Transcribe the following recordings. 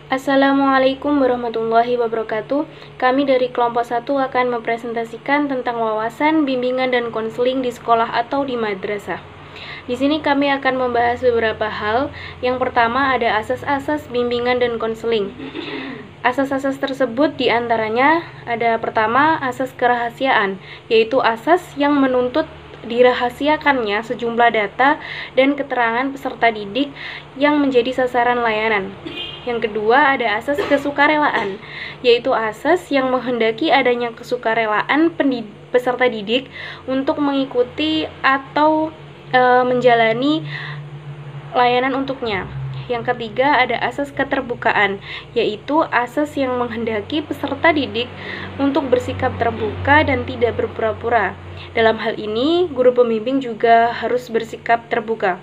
Assalamualaikum warahmatullahi wabarakatuh. Kami dari kelompok 1 akan mempresentasikan tentang wawasan, bimbingan, dan konseling di sekolah atau di madrasah. Di sini kami akan membahas beberapa hal. Yang pertama ada asas-asas bimbingan dan konseling. Asas-asas tersebut diantaranya ada pertama asas kerahasiaan, yaitu asas yang menuntut dirahasiakannya sejumlah data dan keterangan peserta didik yang menjadi sasaran layanan. Yang kedua ada asas kesukarelaan, yaitu asas yang menghendaki adanya kesukarelaan peserta didik untuk mengikuti atau menjalani layanan untuknya. Yang ketiga ada asas keterbukaan, yaitu asas yang menghendaki peserta didik untuk bersikap terbuka dan tidak berpura-pura. Dalam hal ini, guru pembimbing juga harus bersikap terbuka.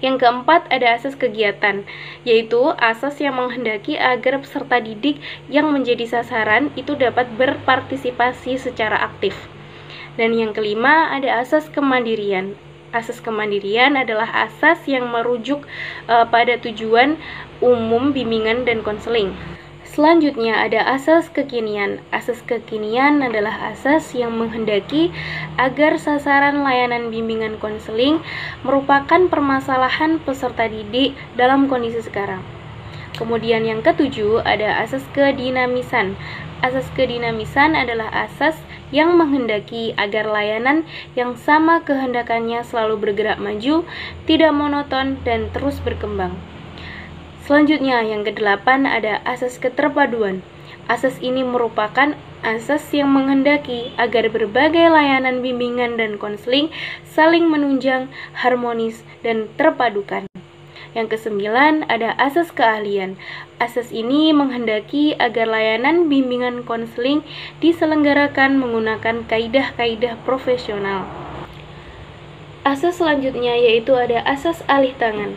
Yang keempat ada asas kegiatan, yaitu asas yang menghendaki agar peserta didik yang menjadi sasaran itu dapat berpartisipasi secara aktif. Dan yang kelima ada asas kemandirian. Asas kemandirian adalah asas yang merujuk pada tujuan umum bimbingan dan konseling. Selanjutnya ada asas kekinian. Asas kekinian adalah asas yang menghendaki agar sasaran layanan bimbingan konseling merupakan permasalahan peserta didik dalam kondisi sekarang. Kemudian yang ketujuh ada asas kedinamisan. Asas kedinamisan adalah asas yang menghendaki agar layanan yang sama kehendakannya selalu bergerak maju, tidak monoton, dan terus berkembang. Selanjutnya yang kedelapan ada asas keterpaduan. Asas ini merupakan asas yang menghendaki agar berbagai layanan bimbingan dan konseling saling menunjang, harmonis, dan terpadukan. Yang kesembilan ada asas keahlian. Asas ini menghendaki agar layanan bimbingan konseling diselenggarakan menggunakan kaidah-kaidah profesional. Asas selanjutnya yaitu ada asas alih tangan.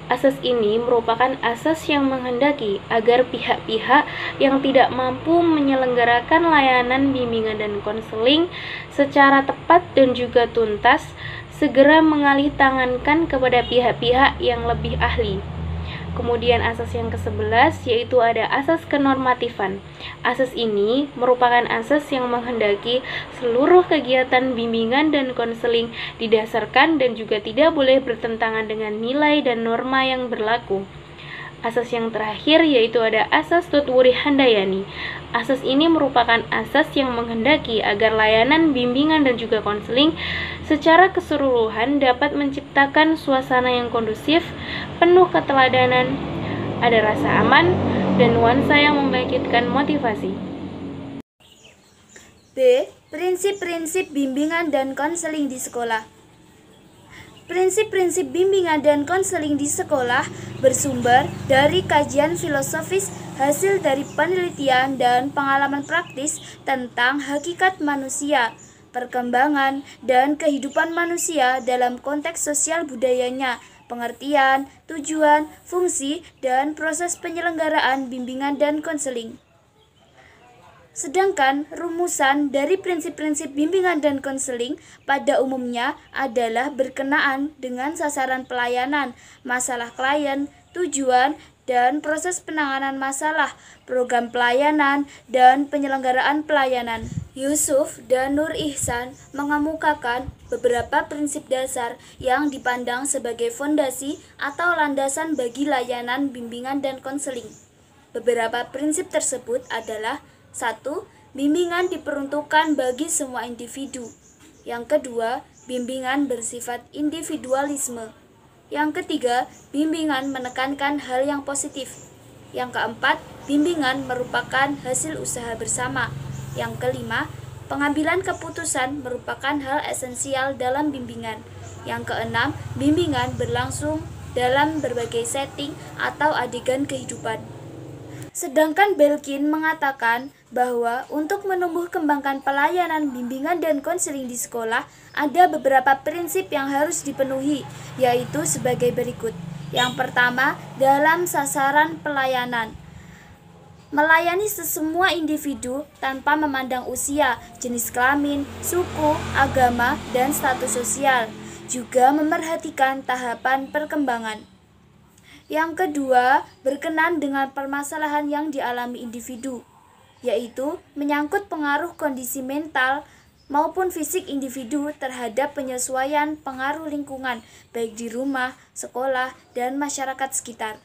Asas ini merupakan asas yang menghendaki agar pihak-pihak yang tidak mampu menyelenggarakan layanan bimbingan dan konseling secara tepat dan juga tuntas segera mengalih tangankan kepada pihak-pihak yang lebih ahli. Kemudian asas yang ke-11 yaitu ada asas kenormatifan. Asas ini merupakan asas yang menghendaki seluruh kegiatan bimbingan dan konseling didasarkan dan juga tidak boleh bertentangan dengan nilai dan norma yang berlaku. Asas yang terakhir yaitu ada asas Tutwuri Handayani. Asas ini merupakan asas yang menghendaki agar layanan bimbingan dan juga konseling secara keseluruhan dapat menciptakan suasana yang kondusif, penuh keteladanan, ada rasa aman, dan nuansa yang membangkitkan motivasi. B. Prinsip-prinsip bimbingan dan konseling di sekolah. Prinsip-prinsip bimbingan dan konseling di sekolah bersumber dari kajian filosofis hasil dari penelitian dan pengalaman praktis tentang hakikat manusia, perkembangan, dan kehidupan manusia dalam konteks sosial budayanya, pengertian, tujuan, fungsi, dan proses penyelenggaraan bimbingan dan konseling. Sedangkan rumusan dari prinsip-prinsip bimbingan dan konseling pada umumnya adalah berkenaan dengan sasaran pelayanan, masalah klien, tujuan, dan proses penanganan masalah, program pelayanan, dan penyelenggaraan pelayanan. Yusuf dan Nur Ihsan mengemukakan beberapa prinsip dasar yang dipandang sebagai fondasi atau landasan bagi layanan bimbingan dan konseling. Beberapa prinsip tersebut adalah: 1. Bimbingan diperuntukkan bagi semua individu. Yang kedua, bimbingan bersifat individualisme. Yang ketiga, bimbingan menekankan hal yang positif. Yang keempat, bimbingan merupakan hasil usaha bersama. Yang kelima, pengambilan keputusan merupakan hal esensial dalam bimbingan. Yang keenam, bimbingan berlangsung dalam berbagai setting atau adegan kehidupan. Sedangkan Belkin mengatakan bahwa untuk menumbuh kembangkan pelayanan bimbingan dan konseling di sekolah, ada beberapa prinsip yang harus dipenuhi, yaitu sebagai berikut. Yang pertama, dalam sasaran pelayanan, melayani semua individu tanpa memandang usia, jenis kelamin, suku, agama, dan status sosial, juga memerhatikan tahapan perkembangan. Yang kedua, berkenan dengan permasalahan yang dialami individu, yaitu menyangkut pengaruh kondisi mental maupun fisik individu terhadap penyesuaian pengaruh lingkungan, baik di rumah, sekolah, dan masyarakat sekitar.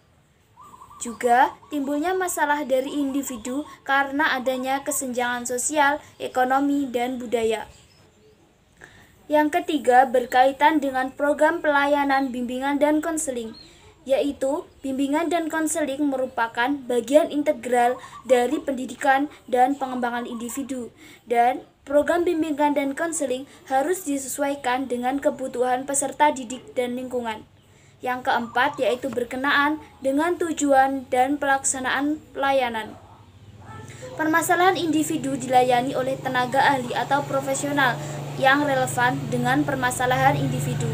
Juga timbulnya masalah dari individu karena adanya kesenjangan sosial, ekonomi, dan budaya. Yang ketiga, berkaitan dengan program pelayanan bimbingan dan konseling, yaitu bimbingan dan konseling merupakan bagian integral dari pendidikan dan pengembangan individu, dan program bimbingan dan konseling harus disesuaikan dengan kebutuhan peserta didik dan lingkungan. Yang keempat, yaitu berkenaan dengan tujuan dan pelaksanaan pelayanan. Permasalahan individu dilayani oleh tenaga ahli atau profesional yang relevan dengan permasalahan individu.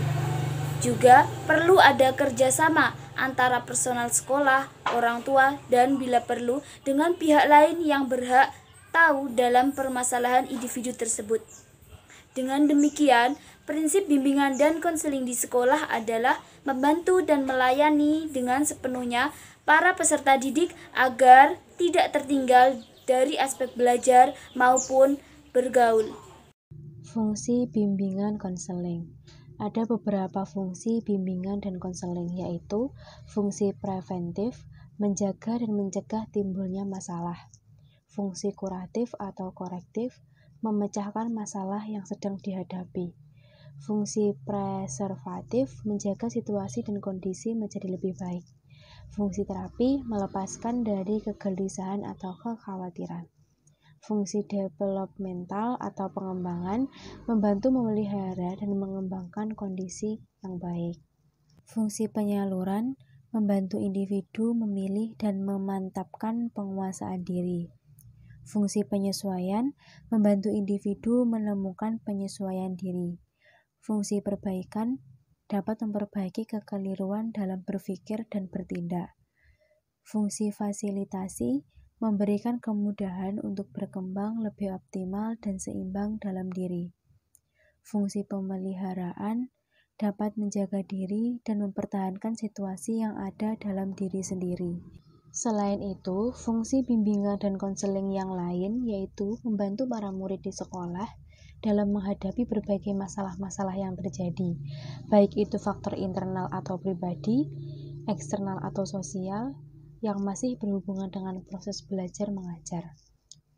Juga perlu ada kerjasama antara personal sekolah, orang tua, dan bila perlu dengan pihak lain yang berhak tahu dalam permasalahan individu tersebut. Dengan demikian, prinsip bimbingan dan konseling di sekolah adalah membantu dan melayani dengan sepenuhnya para peserta didik agar tidak tertinggal dari aspek belajar maupun bergaul. Fungsi bimbingan konseling. Ada beberapa fungsi bimbingan dan konseling, yaitu fungsi preventif, menjaga dan mencegah timbulnya masalah. Fungsi kuratif atau korektif, memecahkan masalah yang sedang dihadapi. Fungsi preservatif, menjaga situasi dan kondisi menjadi lebih baik. Fungsi terapi, melepaskan dari kegelisahan atau kekhawatiran. Fungsi developmental atau pengembangan, membantu memelihara dan mengembangkan kondisi yang baik. Fungsi penyaluran, membantu individu memilih dan memantapkan penguasaan diri. Fungsi penyesuaian, membantu individu menemukan penyesuaian diri. Fungsi perbaikan, dapat memperbaiki kekeliruan dalam berpikir dan bertindak. Fungsi fasilitasi, memberikan kemudahan untuk berkembang lebih optimal dan seimbang dalam diri. Fungsi pemeliharaan, dapat menjaga diri dan mempertahankan situasi yang ada dalam diri sendiri. Selain itu, fungsi bimbingan dan konseling yang lain yaitu membantu para murid di sekolah dalam menghadapi berbagai masalah-masalah yang terjadi, baik itu faktor internal atau pribadi, eksternal atau sosial, yang masih berhubungan dengan proses belajar mengajar.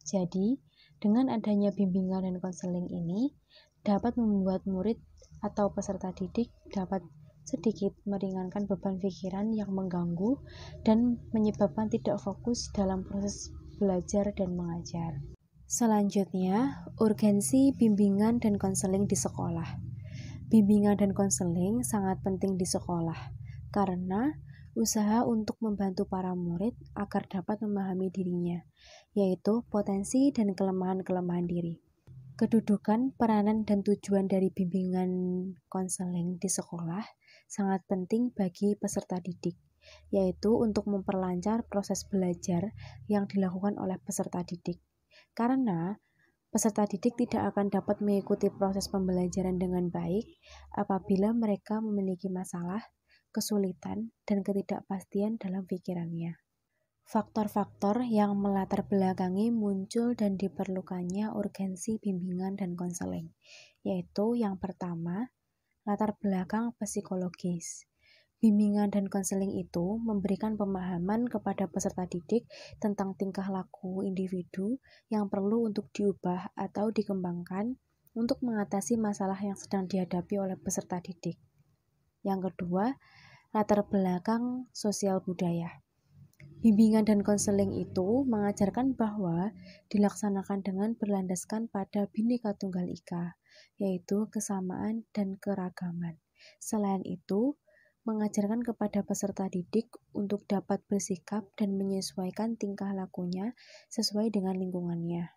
Jadi, dengan adanya bimbingan dan konseling ini, dapat membuat murid atau peserta didik dapat sedikit meringankan beban pikiran yang mengganggu dan menyebabkan tidak fokus dalam proses belajar dan mengajar. Selanjutnya, urgensi bimbingan dan konseling di sekolah. Bimbingan dan konseling sangat penting di sekolah karena usaha untuk membantu para murid agar dapat memahami dirinya, yaitu potensi dan kelemahan-kelemahan diri. Kedudukan, peranan, dan tujuan dari bimbingan konseling di sekolah sangat penting bagi peserta didik, yaitu untuk memperlancar proses belajar yang dilakukan oleh peserta didik. Karena peserta didik tidak akan dapat mengikuti proses pembelajaran dengan baik apabila mereka memiliki masalah, kesulitan, dan ketidakpastian dalam pikirannya. Faktor-faktor yang melatar belakangi muncul dan diperlukannya urgensi bimbingan dan konseling, yaitu yang pertama, latar belakang psikologis. Bimbingan dan konseling itu memberikan pemahaman kepada peserta didik tentang tingkah laku individu yang perlu untuk diubah atau dikembangkan untuk mengatasi masalah yang sedang dihadapi oleh peserta didik. Yang kedua, latar belakang sosial budaya. Bimbingan dan konseling itu mengajarkan bahwa dilaksanakan dengan berlandaskan pada Bhinneka Tunggal Ika, yaitu kesamaan dan keragaman. Selain itu, mengajarkan kepada peserta didik untuk dapat bersikap dan menyesuaikan tingkah lakunya sesuai dengan lingkungannya.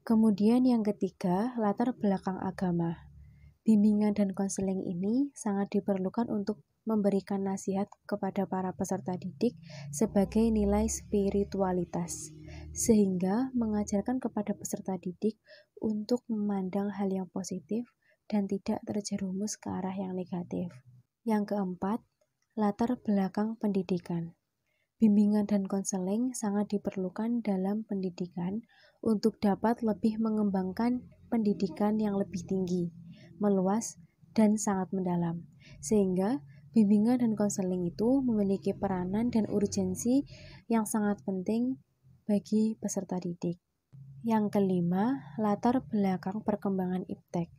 Kemudian yang ketiga, latar belakang agama. Bimbingan dan konseling ini sangat diperlukan untuk memberikan nasihat kepada para peserta didik sebagai nilai spiritualitas, sehingga mengajarkan kepada peserta didik untuk memandang hal yang positif dan tidak terjerumus ke arah yang negatif. Yang keempat, Latar belakang pendidikan. Bimbingan dan konseling sangat diperlukan dalam pendidikan untuk dapat lebih mengembangkan pendidikan yang lebih tinggi, meluas, dan sangat mendalam. Sehingga bimbingan dan konseling itu memiliki peranan dan urgensi yang sangat penting bagi peserta didik. Yang kelima, latar belakang perkembangan iptek.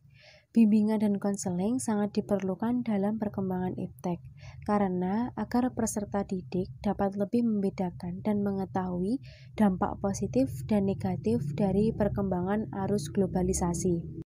Bimbingan dan konseling sangat diperlukan dalam perkembangan iptek, karena agar peserta didik dapat lebih membedakan dan mengetahui dampak positif dan negatif dari perkembangan arus globalisasi.